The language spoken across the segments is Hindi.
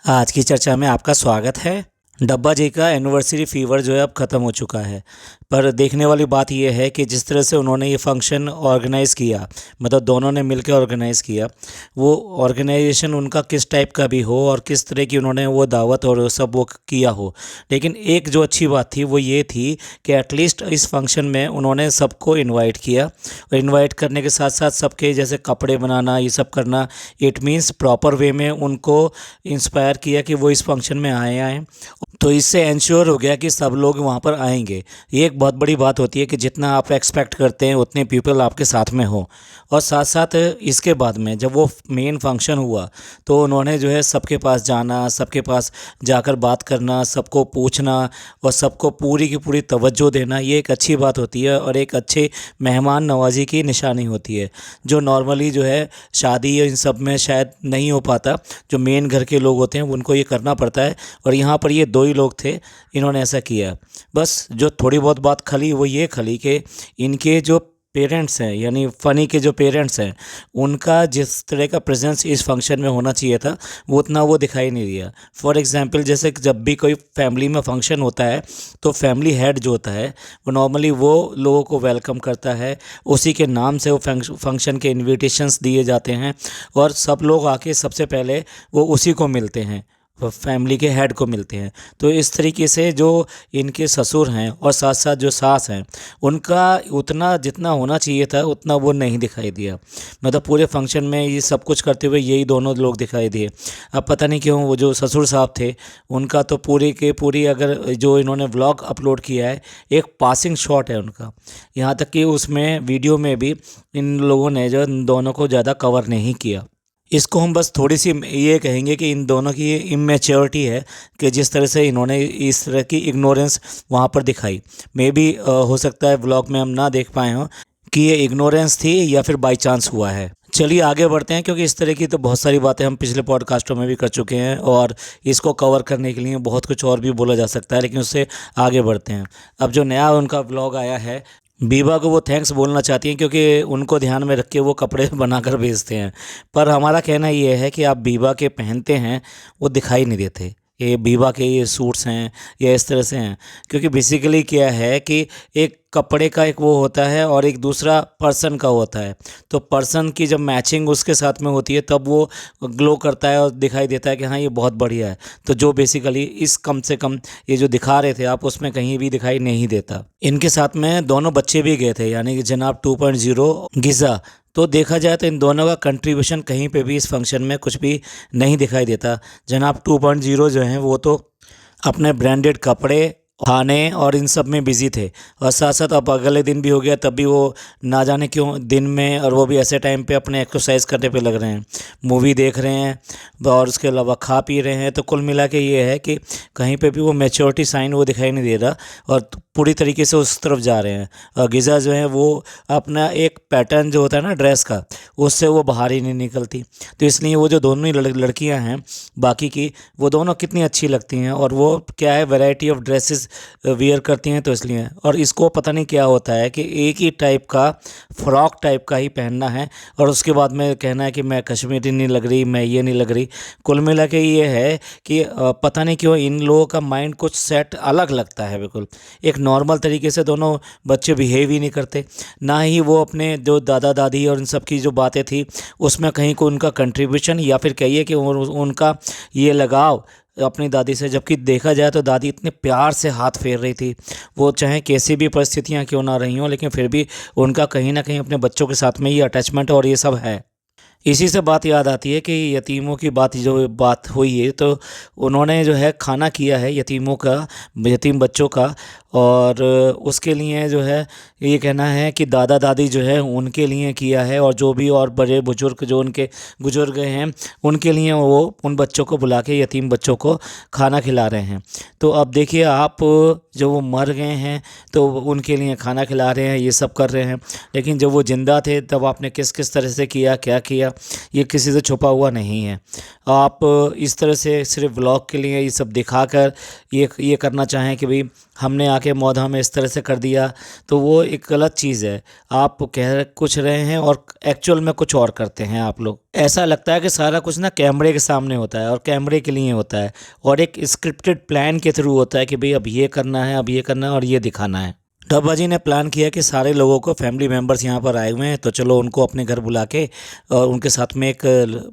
आज की चर्चा में आपका स्वागत है। डब्बा जी का एनिवर्सरी फीवर जो है अब ख़त्म हो चुका है। पर देखने वाली बात यह है कि जिस तरह से उन्होंने ये फंक्शन ऑर्गेनाइज़ किया, मतलब दोनों ने मिलकर ऑर्गेनाइज़ किया, वो ऑर्गेनाइजेशन उनका किस टाइप का भी हो और किस तरह की उन्होंने वो दावत और वो सब वो किया हो, लेकिन एक जो अच्छी बात थी वो ये थी कि एटलीस्ट इस फंक्शन में उन्होंने सबको इनवाइट किया। और इनवाइट करने के साथ साथ सबके जैसे कपड़े बनाना ये सब करना, इट मीन्स प्रॉपर वे में उनको इंस्पायर किया कि वो इस फंक्शन में आए। तो इससे इंश्योर हो गया कि सब लोग वहाँ पर आएंगे। ये एक बहुत बड़ी बात होती है कि जितना आप एक्सपेक्ट करते हैं उतने पीपल आपके साथ में हो। और साथ साथ इसके बाद में जब वो मेन फंक्शन हुआ तो उन्होंने जो है सबके पास जाना, सबके पास जाकर बात करना, सबको पूछना और सबको पूरी की पूरी तवज्जो देना, ये एक अच्छी बात होती है और एक अच्छे मेहमान नवाजी की निशानी होती है, जो नॉर्मली जो है शादी इन सब में शायद नहीं हो पाता। जो मेन घर के लोग होते हैं उनको ये करना पड़ता है और यहाँ पर ये दो ही लोग थे, इन्होंने ऐसा किया। बस जो थोड़ी बहुत बात खली वो ये खली कि इनके जो पेरेंट्स हैं, यानी फ़नी के जो पेरेंट्स हैं, उनका जिस तरह का प्रेजेंस इस फंक्शन में होना चाहिए था वो उतना वो दिखाई नहीं दिया। फॉर एग्ज़ाम्पल, जैसे कि जब भी कोई फैमिली में फंक्शन होता है तो फैमिली हेड जो होता है वो नॉर्मली वो लोगों को वेलकम करता है, उसी के नाम से वो फंक्शन के इनविटेशंस दिए जाते हैं और सब लोग आके सबसे पहले वो उसी को मिलते हैं, फैमिली के हेड को मिलते हैं। तो इस तरीके से जो इनके ससुर हैं और साथ साथ जो सास हैं, उनका उतना जितना होना चाहिए था उतना वो नहीं दिखाई दिया। मतलब पूरे फंक्शन में ये सब कुछ करते हुए यही दोनों लोग दिखाई दिए। अब पता नहीं क्यों वो जो ससुर साहब थे उनका तो पूरी के पूरी, अगर जो इन्होंने व्लॉग अपलोड किया है एक पासिंग शॉट है उनका, यहाँ तक कि उसमें वीडियो में भी इन लोगों ने जो इन दोनों को ज़्यादा कवर नहीं किया। इसको हम बस थोड़ी सी ये कहेंगे कि इन दोनों की इमेच्योरिटी है कि जिस तरह से इन्होंने इस तरह की इग्नोरेंस वहाँ पर दिखाई। मे बी हो सकता है व्लॉग में हम ना देख पाए हों कि ये इग्नोरेंस थी या फिर बाय चांस हुआ है। चलिए आगे बढ़ते हैं, क्योंकि इस तरह की तो बहुत सारी बातें हम पिछले पॉडकास्टों में भी कर चुके हैं और इसको कवर करने के लिए बहुत कुछ और भी बोला जा सकता है, लेकिन उससे आगे बढ़ते हैं। अब जो नया उनका व्लॉग आया है, बीबा को वो थैंक्स बोलना चाहती हैं क्योंकि उनको ध्यान में रख के वो कपड़े बनाकर भेजते हैं। पर हमारा कहना ये है कि आप बीबा के पहनते हैं वो दिखाई नहीं देते, ये बीबा के ये सूट्स हैं या इस तरह से हैं, क्योंकि बेसिकली क्या है कि एक कपड़े का एक वो होता है और एक दूसरा पर्सन का होता है। तो पर्सन की जब मैचिंग उसके साथ में होती है तब वो ग्लो करता है और दिखाई देता है कि हाँ ये बहुत बढ़िया है। तो जो बेसिकली इस कम से कम ये जो दिखा रहे थे आप, उसमें कहीं भी दिखाई नहीं देता। इनके साथ में दोनों बच्चे भी गए थे, यानी कि जनाब 2.0 गिज़ा। तो देखा जाए तो इन दोनों का कंट्रीब्यूशन कहीं पे भी इस फंक्शन में कुछ भी नहीं दिखाई देता। जनाब 2.0 जो हैं वो तो अपने ब्रांडेड कपड़े, खाने और इन सब में बिज़ी थे, और साथ साथ अब अगले दिन भी हो गया तब भी वो ना जाने क्यों दिन में, और वो भी ऐसे टाइम पे अपने एक्सरसाइज करने पे लग रहे हैं, मूवी देख रहे हैं और उसके अलावा खा पी रहे हैं। तो कुल मिला के ये है कि कहीं पे भी वो मैच्योरिटी साइन वो दिखाई नहीं दे रहा और पूरी तरीके से उस तरफ जा रहे हैं। और गिज़ा जो है वो अपना एक पैटर्न जो होता है ना ड्रेस का, उससे वो बाहर ही नहीं निकलती। तो इसलिए वो जो दोनों ही लड़कियां हैं बाकी की, वो दोनों कितनी अच्छी लगती हैं और वो क्या है वैरायटी ऑफ ड्रेसेस वियर करती हैं, तो इसलिए। और इसको पता नहीं क्या होता है कि एक ही टाइप का फ्रॉक टाइप का ही पहनना है और उसके बाद में कहना है कि मैं कश्मीरी नहीं लग रही, मैं ये नहीं लग रही। कुल मिला के ये है कि पता नहीं क्यों इन लोगों का माइंड कुछ सेट अलग लगता है। बिल्कुल एक नॉर्मल तरीके से दोनों बच्चे बिहेव ही नहीं करते, ना ही वो अपने जो दादा दादी और इन सब की जो बातें थी उसमें कहीं को उनका कंट्रीब्यूशन या फिर कहिए कि उनका ये लगाव अपनी दादी से। जबकि देखा जाए तो दादी इतने प्यार से हाथ फेर रही थी, वो चाहे कैसी भी परिस्थितियां क्यों ना रही हों, लेकिन फिर भी उनका कहीं ना कहीं अपने बच्चों के साथ में ये अटैचमेंट और ये सब है। इसी से बात याद आती है कि यतीमों की बात हुई है, तो उन्होंने जो है खाना किया है यतीमों का, यतीम बच्चों का। और उसके लिए जो है ये कहना है कि दादा दादी जो है उनके लिए किया है, और जो भी और बड़े बुजुर्ग जो उनके गुजर गए हैं उनके लिए वो उन बच्चों को बुला के यतीम बच्चों को खाना खिला रहे हैं। तो अब देखिए आप, जो वो मर गए हैं तो उनके लिए खाना खिला रहे हैं, ये सब कर रहे हैं, लेकिन जब वो ज़िंदा थे तब आपने किस किस तरह से किया, क्या किया, गया, ये किसी से छुपा हुआ नहीं है। आप इस तरह से सिर्फ व्लॉग के लिए ये सब दिखाकर ये करना चाहें कि भाई हमने आके मौधा में इस तरह से कर दिया, तो वो एक गलत चीज़ है। आप कह कुछ रहे हैं और एक्चुअल में कुछ और करते हैं आप लोग। ऐसा लगता है कि सारा कुछ ना कैमरे के सामने होता है और कैमरे के लिए होता है और एक स्क्रिप्टेड प्लान के थ्रू होता है कि भाई अब ये करना है, अब ये करना है और ये दिखाना है। डब्बा जी ने प्लान किया कि सारे लोगों को, फैमिली मेम्बर्स यहाँ पर आए हुए हैं, तो चलो उनको अपने घर बुला के और उनके साथ में एक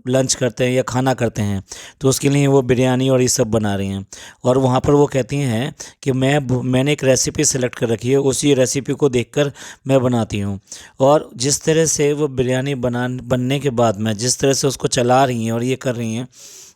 लंच करते हैं या खाना करते हैं। तो उसके लिए वो बिरयानी और ये सब बना रही हैं और वहाँ पर वो कहती हैं कि मैंने एक रेसिपी सेलेक्ट कर रखी है, उसी रेसिपी को देखकर मैं बनाती हूँ। और जिस तरह से वो बिरयानी बनने के बाद में जिस तरह से उसको चला रही हैं और ये कर रही हैं,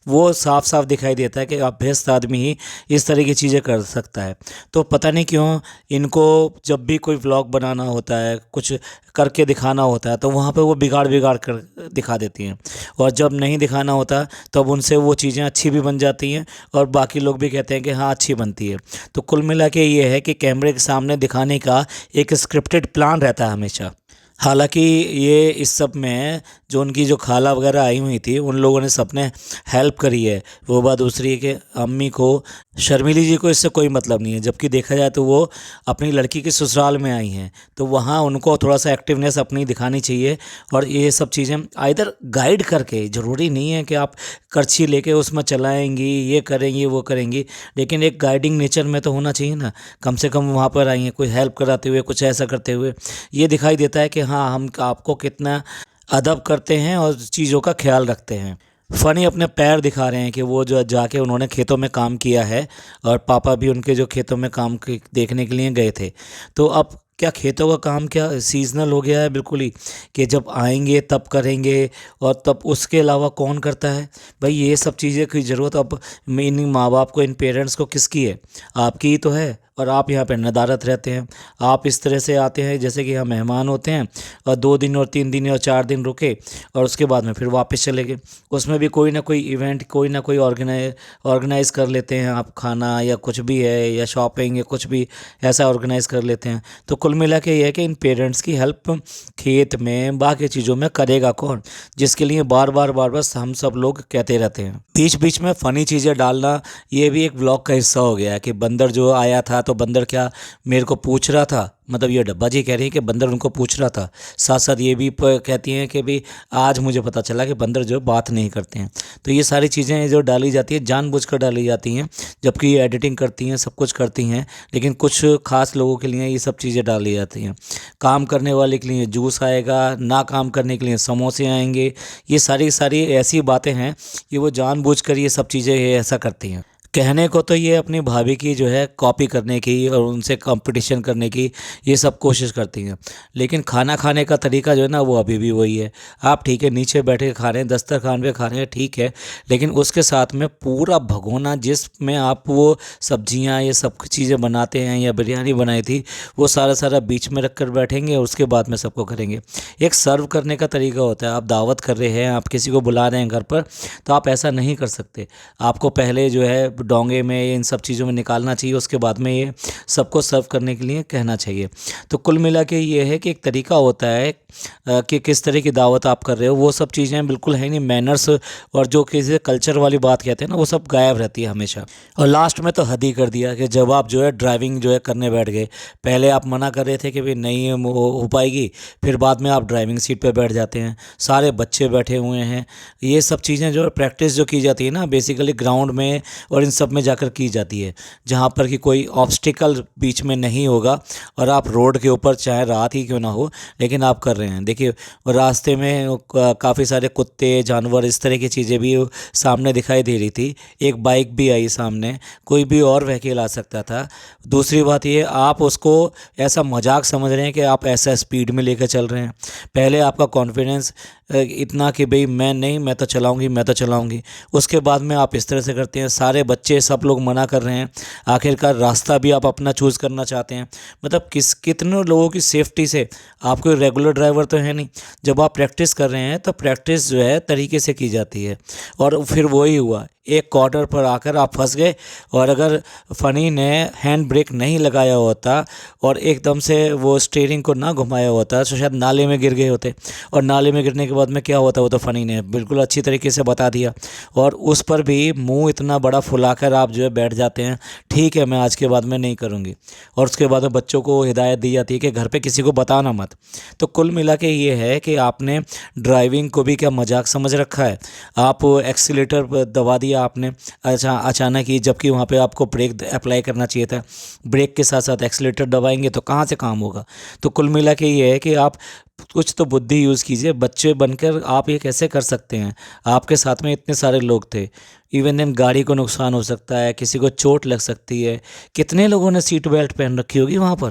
वो साफ साफ दिखाई देता है कि अभ्यस्त आदमी ही इस तरह की चीज़ें कर सकता है। तो पता नहीं क्यों इनको जब भी कोई व्लॉग बनाना होता है, कुछ करके दिखाना होता है, तो वहाँ पे वो बिगाड़ बिगाड़ कर दिखा देती हैं और जब नहीं दिखाना होता तब उनसे वो चीज़ें अच्छी भी बन जाती हैं और बाकी लोग भी कहते हैं कि हाँ अच्छी बनती है। तो कुल मिला के ये है कि कैमरे के सामने दिखाने का एक स्क्रिप्टेड प्लान रहता है हमेशा। हालांकि ये इस सब में जो उनकी जो खाला वगैरह आई हुई थी, उन लोगों ने सबने हेल्प करी है। वो बात दूसरी है कि अम्मी को, शर्मिली जी को इससे कोई मतलब नहीं है, जबकि देखा जाए तो वो अपनी लड़की के ससुराल में आई हैं, तो वहाँ उनको थोड़ा सा एक्टिवनेस अपनी दिखानी चाहिए। और ये सब चीज़ें आइदर गाइड करके, ज़रूरी नहीं है कि आप करछी लेके उसमें चलाएंगी, ये करेंगी वो करेंगी, लेकिन एक गाइडिंग नेचर में तो होना चाहिए ना। कम से कम वहाँ पर आई हैं कोई हेल्प कराते हुए, कुछ ऐसा करते हुए, ये दिखाई देता है कि हाँ हम आपको कितना अदब करते हैं और चीज़ों का ख्याल रखते हैं। फ़नी अपने पैर दिखा रहे हैं कि वो जो जाके उन्होंने खेतों में काम किया है और पापा भी उनके जो खेतों में काम देखने के लिए गए थे। तो अब क्या खेतों का काम क्या सीजनल हो गया है बिल्कुल ही, कि जब आएंगे तब करेंगे और तब उसके अलावा कौन करता है भाई? ये सब चीज़ें की ज़रूरत अब इन माँ बाप को, इन पेरेंट्स को किसकी है? आपकी ही तो है। और आप यहाँ पे नदारत रहते हैं। आप इस तरह से आते हैं जैसे कि यहाँ मेहमान होते हैं और 2 दिन और 3 दिन और 4 दिन रुके और उसके बाद में फिर वापस चले गए। उसमें भी कोई ना कोई इवेंट, कोई ना कोई ऑर्गेनाइज़ कर लेते हैं आप, खाना या कुछ भी है या शॉपिंग या कुछ भी ऐसा ऑर्गेनाइज़ कर लेते हैं। तो कुल मिला के ये है कि इन पेरेंट्स की हेल्प खेत में, बाकी चीज़ों में करेगा कौन, जिसके लिए बार बार हम सब लोग कहते रहते हैं। बीच बीच में फ़नी चीज़ें डालना ये भी एक ब्लॉग का हिस्सा हो गया है कि बंदर जो आया था, तो बंदर क्या मेरे को पूछ रहा था, मतलब ये डब्बा जी कह रही है कि बंदर उनको पूछ रहा था। साथ साथ ये भी कहती हैं कि भाई आज मुझे पता चला कि बंदर जो बात नहीं करते हैं। तो ये सारी चीज़ें जो डाली जाती है जानबूझकर डाली जाती हैं, जबकि ये एडिटिंग करती हैं, सब कुछ करती हैं, लेकिन कुछ खास लोगों के लिए ये सब चीज़ें डाली जाती हैं। काम करने वाले के लिए जूस आएगा, ना काम करने के लिए समोसे आएंगे। ये सारी ऐसी बातें हैं कि वो जानबूझकर ये सब चीज़ें ऐसा करती हैं। कहने को तो ये अपनी भाभी की जो है कॉपी करने की और उनसे कंपटीशन करने की ये सब कोशिश करती हैं, लेकिन खाना खाने का तरीका जो है ना वो अभी भी वही है। आप ठीक है नीचे बैठे खा रहे हैं, दस्तरखान पे खा रहे हैं, ठीक है, लेकिन उसके साथ में पूरा भगोना जिसमें आप वो सब्जियां ये सब चीज़ें बनाते हैं या बिरयानी बनाई थी, वो सारा बीच में रख कर बैठेंगे और उसके बाद में सबको करेंगे। एक सर्व करने का तरीका होता है। आप दावत कर रहे हैं, आप किसी को बुला रहे हैं घर पर, तो आप ऐसा नहीं कर सकते। आपको पहले जो है डोंगे में, इन सब चीज़ों में निकालना चाहिए, उसके बाद में ये सबको सर्व करने के लिए कहना चाहिए। तो कुल मिला के ये है कि एक तरीका होता है कि किस तरह की दावत आप कर रहे हो। वो सब चीज़ें बिल्कुल है नहीं, मैनर्स और जो किसी कल्चर वाली बात कहते हैं ना, वो सब गायब रहती है हमेशा। और लास्ट में तो हद ही कर दिया कि जब आप जो है ड्राइविंग जो है करने बैठ गए, पहले आप मना कर रहे थे कि भाई नहीं हो पाएगी, फिर बाद में आप ड्राइविंग सीट पर बैठ जाते हैं, सारे बच्चे बैठे हुए हैं। ये सब चीज़ें जो प्रैक्टिस जो की जाती है ना बेसिकली ग्राउंड में और इन सब में जाकर की जाती है, जहाँ पर कि कोई ऑब्स्टिकल बीच में नहीं होगा और आप रोड के ऊपर चाहे रात ही क्यों ना हो, लेकिन आप कर रहे हैं। देखिए रास्ते में काफ़ी सारे कुत्ते, जानवर, इस तरह की चीज़ें भी सामने दिखाई दे रही थी। एक बाइक भी आई सामने, कोई भी और व्हीकल आ सकता था। दूसरी बात ये, आप उसको ऐसा मजाक समझ रहे हैं कि आप ऐसा स्पीड में लेकर चल रहे हैं। पहले आपका कॉन्फिडेंस इतना कि भाई मैं तो चलाऊंगी, उसके बाद में आप इस तरह से करते हैं। सारे बच्चे सब लोग मना कर रहे हैं, आखिरकार रास्ता भी आप अपना चूज़ करना चाहते हैं। मतलब कितने लोगों की सेफ्टी से, आप कोई रेगुलर ड्राइवर तो है नहीं। जब आप प्रैक्टिस कर रहे हैं तो प्रैक्टिस जो है तरीके से की जाती है। और फिर वही हुआ, एक क्वार्टर पर आकर आप फंस गए, और अगर फ़नी ने हैंड ब्रेक नहीं लगाया होता और एकदम से वो स्टीयरिंग को ना घुमाया होता तो शायद नाले में गिर गए होते। और नाले में गिरने के बाद में क्या होता, वो तो फ़नी ने बिल्कुल अच्छी तरीके से बता दिया। और उस पर भी मुंह इतना बड़ा फुलाकर आप जो है बैठ जाते हैं, ठीक है मैं आज के बाद में नहीं करूँगी। और उसके बाद में बच्चों को हिदायत दी जाती है कि घर पे किसी को बताना मत। तो कुल मिला के ये है कि आपने ड्राइविंग को भी क्या मजाक समझ रखा है। आप एक्सीलेटर दबा दिया आपने अचानक ही, जबकि वहाँ पे आपको ब्रेक अप्लाई करना चाहिए था। ब्रेक के साथ साथ एक्सीलेटर दबाएंगे तो कहाँ से काम होगा। तो कुल मिला के ये है कि आप कुछ तो बुद्धि यूज़ कीजिए। बच्चे बनकर आप ये कैसे कर सकते हैं, आपके साथ में इतने सारे लोग थे। इवन देन गाड़ी को नुकसान हो सकता है, किसी को चोट लग सकती है। कितने लोगों ने सीट बेल्ट पहन रखी होगी वहाँ पर।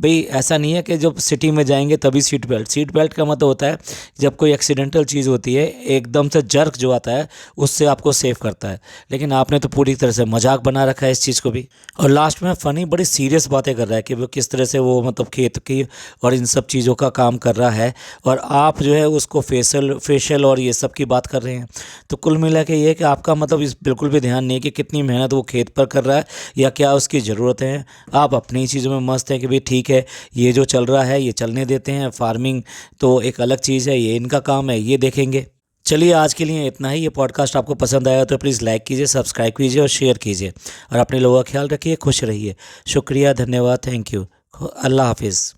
भाई ऐसा नहीं है कि जब सिटी में जाएंगे तभी सीट बेल्ट का मतलब होता है जब कोई एक्सीडेंटल चीज़ होती है, एकदम से जर्क जो आता है उससे आपको सेव करता है। लेकिन आपने तो पूरी तरह से मजाक बना रखा है इस चीज़ को भी। और लास्ट में फ़नी बड़ी सीरियस बातें कर रहा है कि वो किस तरह से वो मतलब खेत की और इन सब चीज़ों का काम कर रहा है, और आप जो है उसको फेशियल और ये सब की बात कर रहे हैं। तो कुल मिला के ये है कि आपका मतलब इस बिल्कुल भी ध्यान नहीं है कि कितनी मेहनत वो खेत पर कर रहा है या क्या उसकी ज़रूरत है। आप अपनी चीज़ों में मस्त हैं कि भाई ठीक है ये जो चल रहा है ये चलने देते हैं, फार्मिंग तो एक अलग चीज़ है, ये इनका काम है, ये देखेंगे। चलिए आज के लिए इतना ही। ये पॉडकास्ट आपको पसंद आया तो प्लीज़ लाइक कीजिए, सब्सक्राइब कीजिए और शेयर कीजिए। और अपने लोगों का ख्याल रखिए, खुश रहिए। शुक्रिया, धन्यवाद, थैंक यू, अल्लाह हाफिज़।